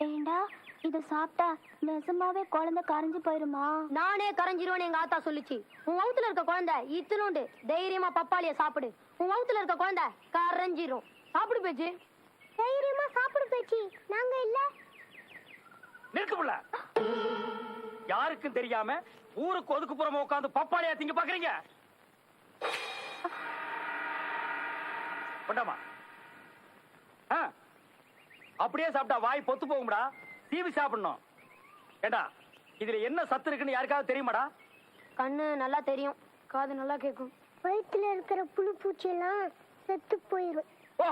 ஏண்டா இத சாப்பிட்டா நிஜமாவே குழந்தை கரைஞ்சு போயிருமா? நானே கரைஞ்சிருவேன்னு எங்க ஆத்தா சொல்லுச்சு. உன் வகுத்துல இருக்க குழந்தை இத்தினுண்டு, தைரியமா பப்பாளிய சாப்பிடு. உன் வகுத்துல இருக்க குழந்தை கரைஞ்சிரும். சாப்பிடு பேச்சு. தைரியமா சாப்பிடு பேச்சு. நாங்க இல்ல. நிறுத்துமுல்ல. யாருக்கும் தெரியாம ஊருக்கு ஒதுக்குப்புறமா உட்காந்து பப்பாளியா திங்க பாக்குறீங்க? கொண்டாமா. அப்படியே சாப்பிட்டா வாய் பொத்து போகும்டா. தீவி சாப்பிடணும். ஏண்டா இதுல என்ன சத்து இருக்குன்னு யாருக்காவது தெரியுமாடா? கண்ணு நல்லா தெரியும், காது நல்லா கேட்கும். வயிற்றுல இருக்கிற புழு பூச்சி எல்லாம் செத்து போயிடும். ஓ,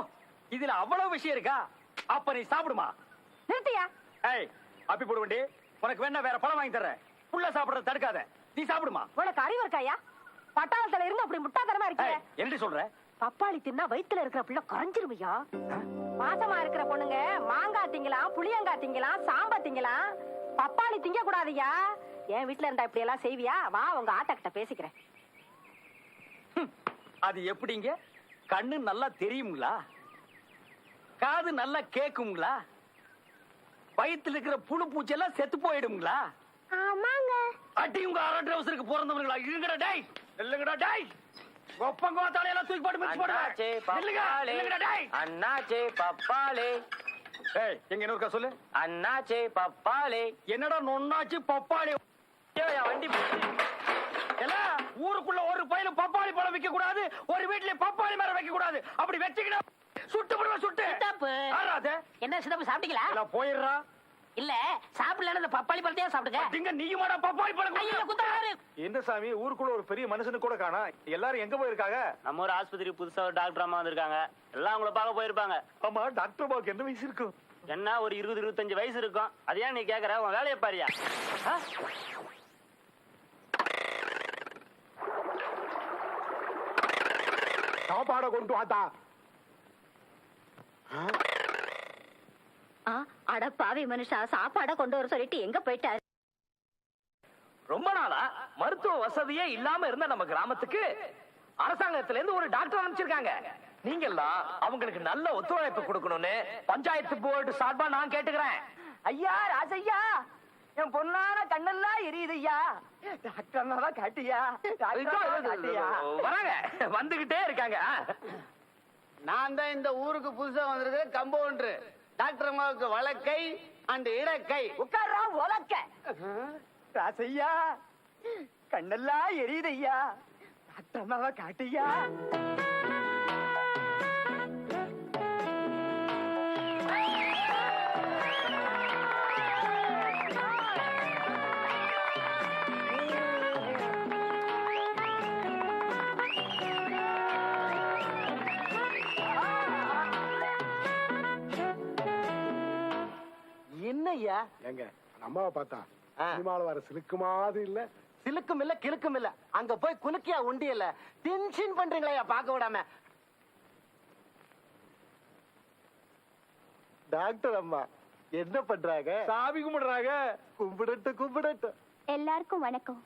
இதுல அவ்வளவு விஷயம் இருக்கா? அப்ப நீ சாப்பிடுமா. நிறுத்தியா? ஏய், அப்பி போடு வண்டி. உனக்கு வேணா வேற பழம் வாங்கி தர்றேன். புள்ள சாப்பிடுறத தடுக்காத. நீ சாப்பிடுமா. உனக்கு அறிவு இருக்காயா? பட்டாளத்துல இருந்து அப்படி முட்டாத்தனமா இருக்கீங்க. என்ன சொல்ற? பப்பாளி தின்னா வயிற்றுல இருக்கிற பிள்ளை கரைஞ்சிருமையா? மாசமா இருக்கிற பொண்ணுங்க மாங்காய் திங்கலாம், புளியங்காய் திங்கலாம், சாம்பா திங்கலாம், பப்பாளி திங்க கூடாதுயா. என் வீட்டுல இருந்தா இப்படி எல்லாம் செய்வியா? வா உங்க ஆட்டா கிட்ட பேசிக்கிறேன். அது எப்படிங்க? கண்ணு நல்லா தெரியுங்களா? காது நல்லா கேக்குங்களா? வயித்துல இருக்கிற புழு பூச்சி எல்லாம் செத்து போயிடுங்களா? ஆமாங்க. அடி உங்க அரண்டை அவசருக்கு பிறந்தவங்களா? இருங்கடா டேய், இல்லங்கடா டேய். ஒப்பங்க தலையெல்லாம் தூக்கி போட்டு மிக்ஸ் பண்ணுங்க. அண்ணாச்சே பப்பாளே. ஏய், எங்க இன்னொருக்கா சொல்லு. அண்ணாச்சே பப்பாளே. என்னடா நொண்ணாச்சு பப்பாளி? வண்டி எல்லாம் ஊருக்குள்ள ஒரு பையில பப்பாளி பழம் வைக்க கூடாது, ஒரு வீட்ல பப்பாளி மரம் வைக்க கூடாது. அப்படி வச்சுக்கிட்டா சுட்டு போடுவா. சுட்டு என்ன சிதப்பு சாப்பிட்டீங்களா? போயிடுறா. இல்ல சாப்பிடல, அந்த பப்பாளி பழத்தையே சாப்பிடுங்க. நீங்க நீயுமாடா பப்பாளி பழம்? என்ன சாமி, ஊருக்குள்ள ஒரு பெரிய மனுஷனு கூட காணா. எல்லாரும் எங்க போயிருக்காங்க? நம்ம ஒரு ஆஸ்பத்திரி புதுசா ஒரு டாக்டர் அம்மா வந்திருக்காங்க. எல்லாம் உங்களை பார்க்க போயிருப்பாங்க. ஆமா, டாக்டர் அம்மாவுக்கு என்ன வயசு இருக்கும்? என்ன ஒரு 20-25 வயசு இருக்கும். அது ஏன் நீ கேக்குற? உன் வேலையை பாரியா. சாப்பாட கொண்டு வாத்தா. அட பாவி மனுஷா, சாப்பாட கொண்டு வர சொல்லிட்டு எங்க போயிட்டாரு? ரொம்ப நாளா மருத்துவ வசதியே இல்லாம இருந்த நம்ம கிராமத்துக்கு அரசாங்கத்துல இருந்து ஒரு டாக்டர் அனுப்பிச்சிருக்காங்க. நீங்க எல்லாம் அவங்களுக்கு நல்ல ஒத்துழைப்பு கொடுக்கணும்னு பஞ்சாயத்து போர்டு சார்பா நான் கேட்டுக்கிறேன். ஐயா ராசையா, என் பொண்ணான கண்ணெல்லாம் எரியுது ஐயா. டாக்டர் அம்மாவா காட்டியா? வராங்க, வந்துகிட்டே இருக்காங்க. நான் தான் இந்த ஊருக்கு புதுசா வந்திருக்கிற கம்பவுண்டர். டாக்டர் அம்மாவுக்கு வலக்கை அண்ட் இடக்கை. உட்கார்றா உலக்க. ராசையா, கண்ணெல்லாம் எரியுது ஐயா. டாக்டர் அம்மாவா காட்டியா? என்னய்யா? எங்க அம்மாவை பார்த்தா சினிமால வர சிலுக்கு மாதிரி இல்ல? சிலுக்கும் இல்ல கிழக்கும் இல்ல. அங்க போய் குலுக்கியா உண்டி இல்ல. டென்ஷன் பண்றீங்களா பார்க்க விடாம? டாக்டர் அம்மா என்ன பண்றாங்க? சாமி கும்பிடுறாங்க. கும்பிடட்டு கும்பிடட்டு. எல்லாருக்கும் வணக்கம்.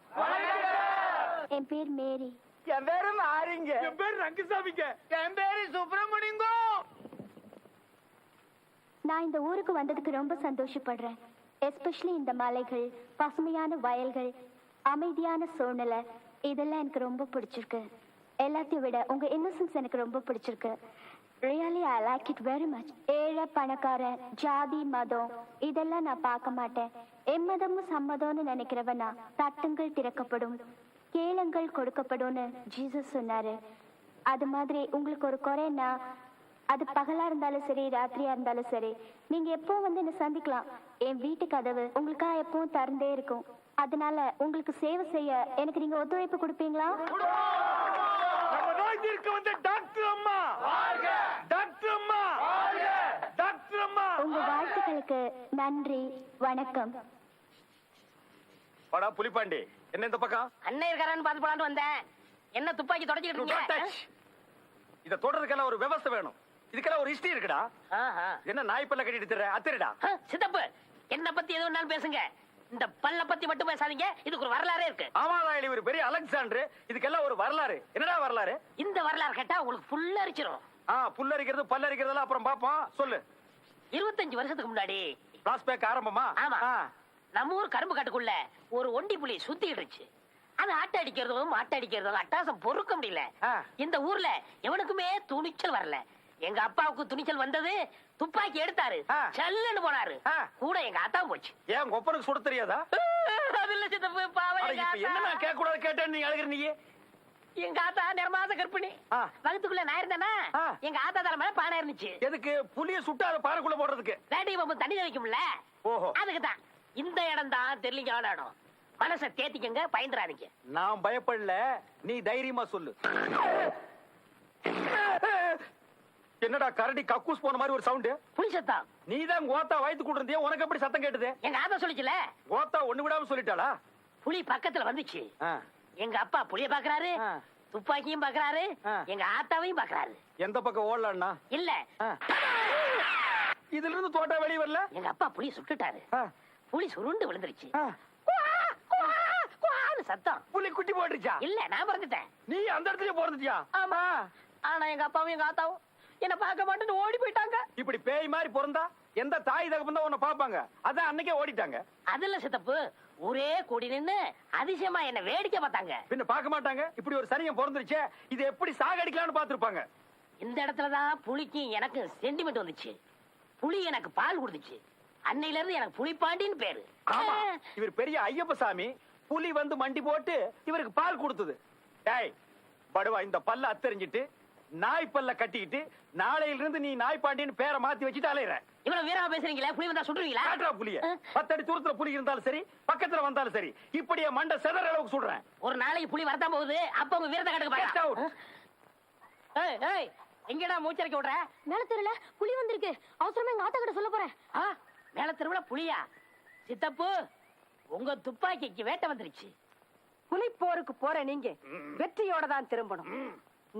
என் பேர் மேரி. என் பேரு மாறிங்க. என் பேர் ரங்கசாமிங்க. என் பேரு சுப்பிரமணியங்க. நான் இந்த ஊருக்கு வந்ததுக்கு ரொம்ப சந்தோஷப்படுறேன். எஸ்பெஷலி இந்த மலைகள், பசுமையான வயல்கள், அமைதியான சூழ்நிலை, இதெல்லாம் எனக்கு ரொம்ப பிடிச்சிருக்கு. எல்லாத்தையும் விட உங்க இன்னசென்ஸ் எனக்கு ரொம்ப பிடிச்சிருக்கு. Really I like it very much. ஏழை பணக்காரன், ஜாதி, மதம் இதெல்லாம் நான் பார்க்க மாட்டேன். எம்மதமும் சம்மதம்னு நினைக்கிறவனா தட்டுங்கள் திறக்கப்படும், கேளுங்கள் கொடுக்கப்படும்னு ஜீசஸ் சொன்னாரு. அது மாதிரி உங்களுக்கு ஒரு குறைன்னா அது பகலா இருந்தாலும் சரி, ராத்திரியா இருந்தாலும் சரி, நீங்க எப்பவும் வந்து என்ன சந்திக்கலாம். என் வீட்டு கதவு உங்களுக்காக எப்பவும் திறந்தே இருக்கும். அதனால உங்களுக்கு சேவை செய்ய எனக்கு நீங்க ஒத்துழைப்பு கொடுப்பீங்களா? உங்க வாழ்த்துக்களுக்கு நன்றி, வணக்கம். வாடா புலிப்பாண்டி, என்ன இந்த பக்கம்? அண்ணன் இருக்காரான்னு பாத்து போலான்னு வந்தேன். என்ன துப்பாக்கி தொடச்சிக்கிட்டு இருக்கீங்க? இத தொடறதுக்கெல்லாம் ஒரு விவசாய வேணும். இதுக்கெல்லாம் ஒரு ஹிஸ்டரி இருக்குடா. என்ன நாய் பல்ல கட்டிட்டு திர அத்திரடா. சித்தப்பு, என்ன பத்தி எது வேணாலும் பேசுங்க. இந்த பல்ல பத்தி மட்டும் பேசாதீங்க. இதுக்கு ஒரு வரலாறே இருக்கு. ஆமாடா, இது ஒரு பெரிய அலெக்சாண்டர். இதுக்கெல்லாம் ஒரு வரலாறு. என்னடா வரலாறு? இந்த வரலாறு கேட்டா உங்களுக்கு புல் அரிச்சிரும். புல் அரிக்கிறது பல்ல அரிக்கிறதெல்லாம் அப்புறம் பாப்போம். சொல்லு. 25 வருஷத்துக்கு முன்னாடி பிளாஸ்பேக் ஆரம்பமா? ஆமா. ஆ. நம்ம ஊர் கரும்பு காட்டுக்குள்ள ஒரு ஒண்டி புலி சுத்திட்டு இருந்துச்சு. அது ஆட்ட அடிக்கிறதும் மாட்ட அடிக்கிறதும் அட்டாசம் பொறுக்க முடியல. ஆ. இந்த ஊர்ல எவனுக்குமே துணிச்சல் வரல. எங்க அப்பாவுக்கு துணிச்சல் வந்தது, துப்பாக்கி எடுத்தாரு, ஆ. சல்லுன்னு போனாரு. ஆ. கூட எங்க ஆத்தா போச்சு. ஏன் உங்க ஒப்பனுக்கு சுட தெரியாதா? அது இல்ல சித்தப்பு, பாவம் அட, எங்க இப்ப என்ன ஆத்தா. நான் கேட்க கூடாது கேட்டேன்னு நீ அழுகிற நீ? எங்க ஆத்தா நிறமாச கற்பிணி. ஆ. வகுத்துக்குள்ள நான் இருந்தேனா, ஆ. எங்க ஆத்தா தலை மேல பானை இருந்துச்சு. எதுக்கு? புலிய சுட்டு அதை பாறைக்குள்ள போடுறதுக்கு. வேட்டை பாம்பு தண்ணி வைக்கும்ல, ஓஹோ. அதுக்குதான். இந்த இடம் தான் தெரியலீங்கான இடம். மனசை தேத்திக்கங்க, பயந்துறாதீங்க. நான் பயப்படல, நீ தைரியமா சொல்லு. என்னடா கரடி கக்கூஸ் போன மாதிரி ஒரு சவுண்ட்? புலி சத்தம். நீதான் கோத்தா வயித்து கூட இருந்தியா, உனக்கு எப்படி சத்தம் கேட்டது? எங்க ஆத்தா சொல்லிச்சுல, கோத்தா ஒண்ணு விடாம சொல்லிட்டாளா? புலி பக்கத்துல வந்துச்சு. ஆ. எங்க அப்பா புலிய பாக்குறாரு, ஆ. துப்பாக்கியும் பாக்குறாரு, ஆ. எங்க ஆத்தாவையும் பாக்குறாரு. எந்த பக்கம் ஓடலான்னா? இல்ல, இதுல இருந்து தோட்டா வெளிய வரல? எங்க அப்பா புலிய சுட்டுட்டாரு. ஆ. புலி சுருண்டு விழுந்துருச்சு. ஆ. குவா, குவா, குவான்னு சத்தம். புலி குட்டி போட்டுருச்சா? இல்ல, நான் பிறந்துட்டேன். நீ அந்த இடத்துல பிறந்துட்டியா? ஆமா. ஆனா எங்க அப்பாவும் எங்க ஆத்தாவும் என்ன பார்க்க மாட்டேன்னு ஓடி போயிட்டாங்க. இப்படி பேய் மாதிரி பிறந்தா எந்த தாய் தகப்பன் தான் உன்னை பாப்பாங்க? அதான் அன்னைக்கே ஓடிட்டாங்க. அதுல சித்தப்பு, ஒரே கூடி நின்னு அதிசயமா என்ன வேடிக்கை பார்த்தாங்க. பின்ன பார்க்க மாட்டாங்க? இப்படி ஒரு சனியம் பிறந்துருச்சே, இது எப்படி சாகடிக்கலாம்னு பாத்துருப்பாங்க. இந்த இடத்துலதான் புலிக்கும் எனக்கு சென்டிமெண்ட் வந்துச்சு. புலி எனக்கு பால் கொடுத்துச்சு. அன்னையில இருந்து எனக்கு புலிப்பாண்டின்னு பேரு. ஆமா, இவர் பெரிய ஐயப்ப சாமி. புலி வந்து மண்டி போட்டு இவருக்கு பால் கொடுத்தது. டேய் படுவா, இந்த பல்ல அத்தறிஞ்சிட்டு நாய் பல்ல கட்டிக்கிட்டு நாளையில இருந்து நீ நாய் பாண்டின்னு பேரை மாத்தி வச்சுட்டு அலையிற. இவ்வளவு வீரமா பேசுறீங்களா? புலி வந்தா சுடுவீங்களா? காட்டுறா புலிய. 10 அடி தூரத்துல புலி இருந்தாலும் சரி, பக்கத்துல வந்தாலும் சரி, இப்படியே மண்டை செதற அளவுக்கு சுடுறேன். ஒரு நாளைக்கு புலி வரதான் போகுது, அப்ப உங்க வீரத்தை Get கட்டுக்க out. ஏய் ஏய், எங்கடா மூச்சரைக்க விடுற? மேல தெரியல, புலி வந்திருக்கு. அவசரமா எங்க ஆத்தா கிட்ட சொல்ல போறேன். ஆ, மேல தெருவுல புலியா? சித்தப்பு, உங்க துப்பாக்கிக்கு வேட்டை வந்துருச்சு. புலி போருக்கு போற நீங்க வெற்றியோட தான் திரும்பணும்.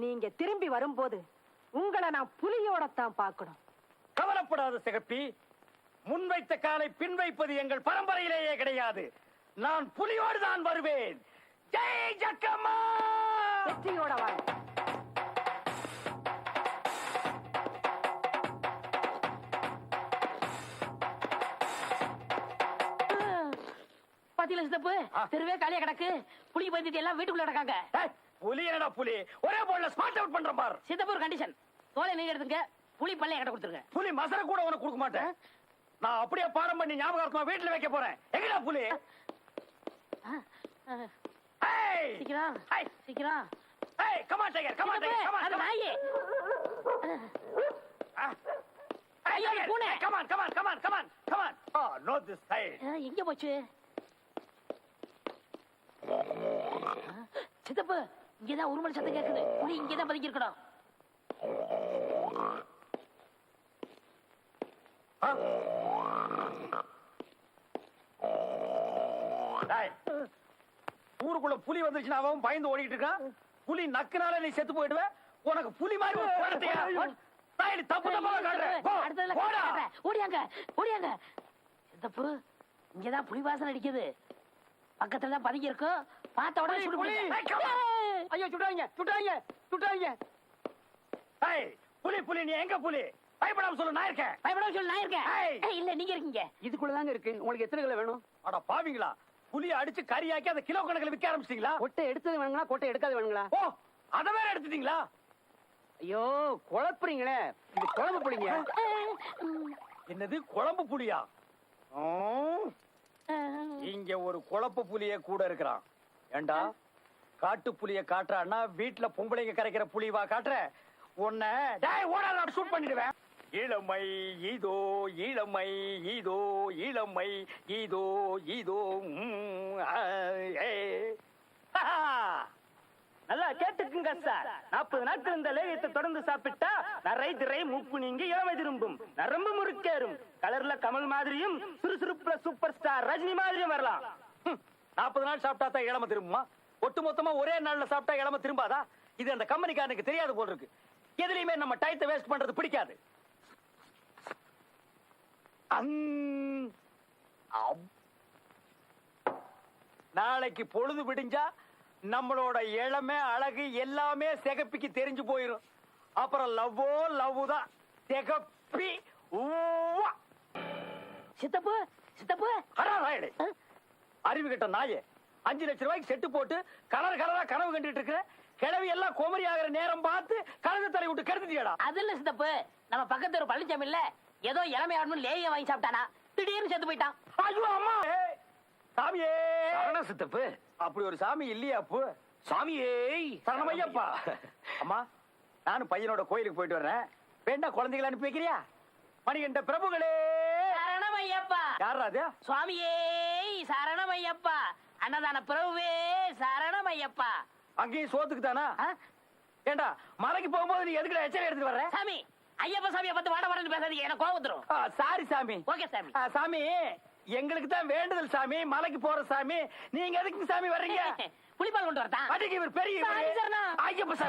நீங்க திரும்பி வரும்போது உங்களை நான் புலியோட தான் பார்க்கணும். கவலைப்படாத சிகப்பி, முன்வைத்த காலை பின் வைப்பது எங்கள் பரம்பரையிலேயே கிடையாது. நான் புலியோடு தான் வருவேன். ஜெய் ஜக்கம்மா! வெற்றியோட வாங்க. பாத்தீங்களா சித்தப்பு, தெருவே காலியா கிடக்கு. புலி பயந்துட்டு எல்லாம் வீட்டுக்குள்ள கிடக்காங்க. ஏய், புலி என்னடா புலி? ஒரே போல்ல ஸ்பாட் அவுட் பண்ற பார். சித்தப்பு, ஒரு கண்டிஷன். தோலை நீங்க எடுத்துங்க, புலி பல்ல என்கிட்ட கொடுத்துருங்க. புலி மசர கூட உனக்கு கொடுக்க மாட்டேன். நான் அப்படியே பாடம் பண்ணி ஞாபகார்த்தமா வீட்டுல வைக்க போறேன். எங்கடா புலி? ஏய், சீக்கிரம், சீக்கிரம். ஏய், come on tiger, come on tiger, come on, அது come on. நாயே. Hey, ஐயோ, tiger, பூனை. come on, come on, come on, come on, come on. Oh, not this side. எங்க போச்சு? சித்தப்பு, இங்கதான் உருமல் சத்தம் கேக்குது. புலி இங்கதான் பதுக்கி இருக்கணும். டேய், ஊருக்குள்ள புலி வந்துச்சுன்னா அவன் பயந்து ஓடிட்டு இருக்கான். புலி நக்குனால நீ செத்து போயிடுவ. உனக்கு புலி மாதிரி ஒரு குழந்தையா? தாயடி தப்பு தப்பா காட்டுறேன். அடுத்ததுல காட்டுறேன். ஓடியாங்க, ஓடியாங்க. சித்தப்பு, இங்கதான் புலி வாசனை அடிக்குது. பக்கத்துல தான் பதுங்கி இருக்கும். பார்த்த உடனே சுடு புலி. ஐயோ, சுடாங்க சுடாங்க சுடாங்க. ஏய், புலி புலி, நீ எங்க புலி? பயப்படாம சொல்லு, நான் இருக்கேன். பயப்படாம சொல்லு, நான் இருக்கேன். ஏய். ஏய், இல்ல, நீங்க இருக்கீங்க. இதுக்குள்ளதாங்க இருக்கு. உங்களுக்கு எத்தனை கிலோ வேணும்? அட பாவிங்களா, புலிய அடிச்சு கறியாக்கி அதை கிலோ கணக்குல விற்க ஆரம்பிச்சிட்டீங்களா? கொட்டை எடுத்தது வேணுங்களா, கொட்டை எடுக்காது வேணுங்களா? ஓ, அத வேற எடுத்துட்டீங்களா? ஐயோ, குழப்புறீங்களே. இது குழம்பு புளிங்க. என்னது குழம்பு புலியா? இங்க ஒரு குழப்பு புலிய கூட இருக்கிறான். ஏண்டா, காட்டு புலிய காட்டுறான்னா வீட்டுல பொம்பளைங்க கரைக்கிற புலிவா காட்டுற? உன்னை டேய் ஓடாத, ஷூட் பண்ணிடுவேன். இளமை இதோ, இளமை இதோ, இளமை இதோ, இதோ. நல்லா கேட்டுக்குங்க சார். 40 நாட்கள் இந்த லேகியத்தை தொடர்ந்து சாப்பிட்டா நரை திரை மூப்பு நீங்கி இளமை திரும்பும், நரம்பு முறுக்கேறும், கலர்ல கமல் மாதிரியும் சுறுசுறுப்புல சூப்பர் ஸ்டார் ரஜினி மாதிரியும் வரலாம். 40 நாள் சாப்பிட்டா தான் இளமை திரும்புமா? ஒட்டு மொத்தமா ஒரே நாள்ல சாப்பிட்டா இளமை திரும்பாதா? இது அந்த கம்பெனிக்காரனுக்கு தெரியாது போல இருக்கு. எதுலயுமே நம்ம டைத்தை வேஸ்ட் பண்றது பிடிக்காது. நாளைக்கு பொழுது விடிஞ்சா நம்மளோட இளமை அழகு எல்லாமே சிகப்பிக்கு தெரிஞ்சு போயிரும். அப்புறம் லவ்வோ லவ் தான். சிகப்பி சித்தப்பு சித்தப்பு அடா ராயடே அறிவு கெட்ட நாயே 5 லட்சம் ரூபாய்க்கு செட்டு போட்டு கலர் கலரா கனவு கண்டுட்டு இருக்கிற கிழவி எல்லாம் கோமரி ஆகிற நேரம் பார்த்து கழுத தலை விட்டு கெடுத்துட்டியாடா. அது இல்ல சித்தப்பு, நம்ம பக்கத்து ஒரு பழனிசாமி இல்ல ஏதோ இளமை ஆடணும் லேய வாங்கி சாப்பிட்டானா, திடீர்னு செத்து போயிட்டான். ஐயோ அம்மா சாமியே சரண சித்தப்பு. அப்படி ஒரு சாமி இல்லையா அப்பு? சாமியே சரணமையப்பா. அம்மா நானும் பையனோட கோயிலுக்கு போயிட்டு வர்றேன், வேண்டா குழந்தைகளை அனுப்பி வைக்கிறியா? மணிகண்ட பிரபுகளே சரணமையப்பா. யாரா அது? சுவாமியே சரணமையப்பா. அன்னதான பிரபுவே சரணமையப்பா. அங்கேயும் சோத்துக்கு தானா? ஆ? ஏண்டா மலைக்கு போகும்போது நீ எதுக்குடா எச்சரி எடுத்துட்டு வர்ற? சாமி ஐயப்ப சாமியை பார்த்து வாட வாடன்னு பேசாதீங்க, எனக்கு கோவம் வந்துரும். சாரி சாமி. ஓகே சாமி. சாமி எங்களுக்கு தான் வேண்டுதல் சாமி, மலைக்கு போற சாமி. நீங்க எதுக்கு சாமி வர்றீங்க? புளிப்பால் கொண்டு வரதா? அடிக்கு இவர் பெரிய சாமி சரணம். ஐயப்ப சாமி.